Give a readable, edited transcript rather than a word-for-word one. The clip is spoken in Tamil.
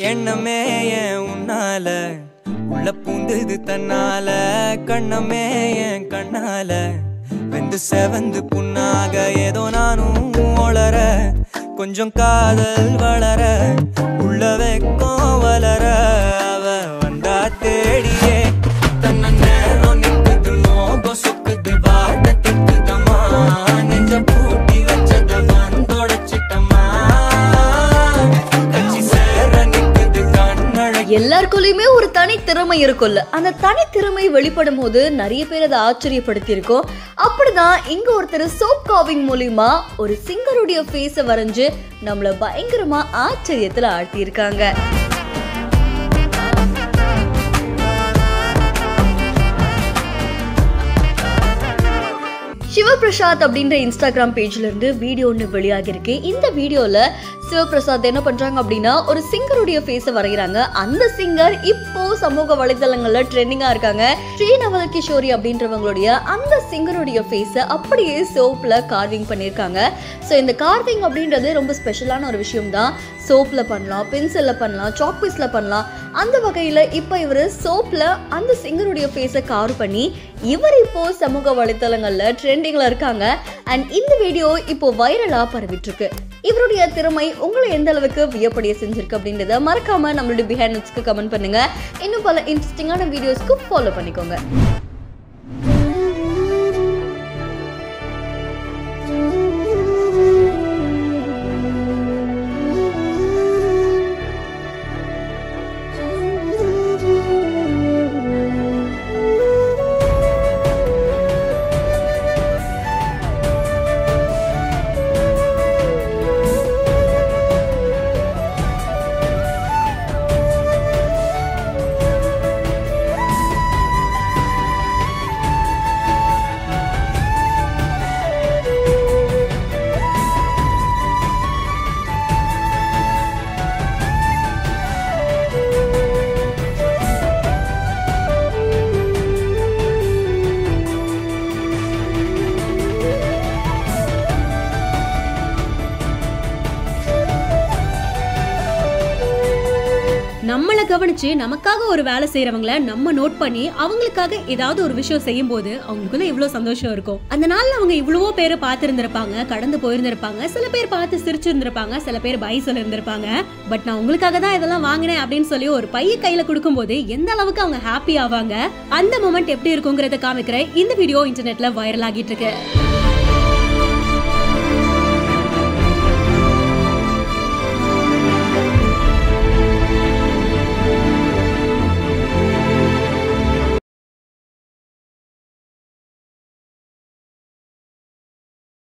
எண்ணமே ஏன் உன்னால உள்ள பூந்தது தன்னால கண்ணமே ஏன் கண்ணால வெந்து செவந்து புண்ணாக ஏதோ நானும் ஒளர கொஞ்சம் காதல் வளர உள்ள வெக்கம் வளர அவ வந்தா தேடியே தன்ன நேரம் நிக்குது மோகம் சுக்குது வாட்ட திக்குதம்மா நெஞ்ச பூட்டி வச்சத வந்தோடச்சிட்டம்மா கச்சி சேர நிக்குது கண்ணழ எல்லாருக்குள்ளயுமே ஒரு தனி திறமை இருக்கும்ல. அந்த தனி திறமை வெளிப்படும் போது நிறைய பேர் அதை ஆச்சரியப்படுத்தி இருக்கோம். அப்படிதான் இங்க ஒருத்தர் சோப் கார்விங் மூலியமா ஒரு சிங்கருடைய ஃபேஸ வரைஞ்சு நம்மள பயங்கரமா ஆச்சரியத்துல ஆழ்த்தி இருக்காங்க. சிவபிரசாத் அப்படின்ற இன்ஸ்டாகிராம் பேஜ்ல இருந்து வீடியோ ஒன்று வெளியாகி இருக்கு. இந்த வீடியோல சிவபிரசாத் என்ன பண்றாங்க அப்படின்னா ஒரு சிங்கருடைய ஃபேஸ வரைகிறாங்க. அந்த சிங்கர் இப்போ சமூக வலைதளங்கள்ல ட்ரெண்டிங்கா இருக்காங்க. ஸ்ரீநவல் கிஷோரி அப்படின்றவங்களுடைய அந்த சிங்கருடைய ஃபேஸ அப்படியே சோப்ல கார்விங் பண்ணியிருக்காங்க. ஸோ இந்த கார்விங் அப்படின்றது ரொம்ப ஸ்பெஷலான ஒரு விஷயம் தான். சோப்ல பண்ணலாம், பென்சில்ல பண்ணலாம், சாக் பீஸ்ல பண்ணலாம். அந்த வகையில இப்போ இவர் சோப்ல அந்த சிங்கருடைய ஃபேஸை கார்வ் பண்ணி இவர் இப்போ சமூக வலைதளங்கள்ல ட்ரெண்டிங்ல இருக்காங்க. அண்ட் இந்த வீடியோ இப்போ வைரலா பரவிட்டு இருக்கு. இவருடைய திறமை உங்களை எந்த அளவுக்கு வியப்படைய செஞ்சிருக்கு அப்படின்றத மறக்காம நம்மளுடைய பிஹைண்ட் நோட்ஸ்க்கு கமெண்ட் பண்ணுங்க. இன்னும் பல இன்ட்ரெஸ்டிங்கான வீடியோஸ்க்கு ஃபாலோ பண்ணிக்கோங்க. நம்மளை கவனிச்சு நமக்காக ஒரு வேலை செய்யறவங்கள நம்ம நோட் பண்ணி அவங்களுக்காக ஏதாவது ஒரு விஷயம் செய்யும் போது அவங்களுக்குள்ள எவ்வளவு சந்தோஷம் இருக்கும். அந்த நாள்ல அவங்க இவ்வளவோ பேரை பார்த்திருந்திருப்பாங்க, கடந்து போயிருந்திருப்பாங்க, சில பேர் பார்த்து சிரிச்சிருந்திருப்பாங்க, சில பேர் பை சொல்லியிருந்திருப்பாங்க. பட் நான் உங்களுக்காக தான் இதெல்லாம் வாங்கினேன் அப்படின்னு சொல்லி ஒரு பைய கையில கொடுக்கும் போது எந்த அளவுக்கு அவங்க ஹாப்பி ஆவாங்க, அந்த மொமெண்ட் எப்படி இருக்குங்கிறத காமிக்கிற இந்த வீடியோ இன்டர்நெட்ல வைரல் ஆகிட்டு இருக்கு.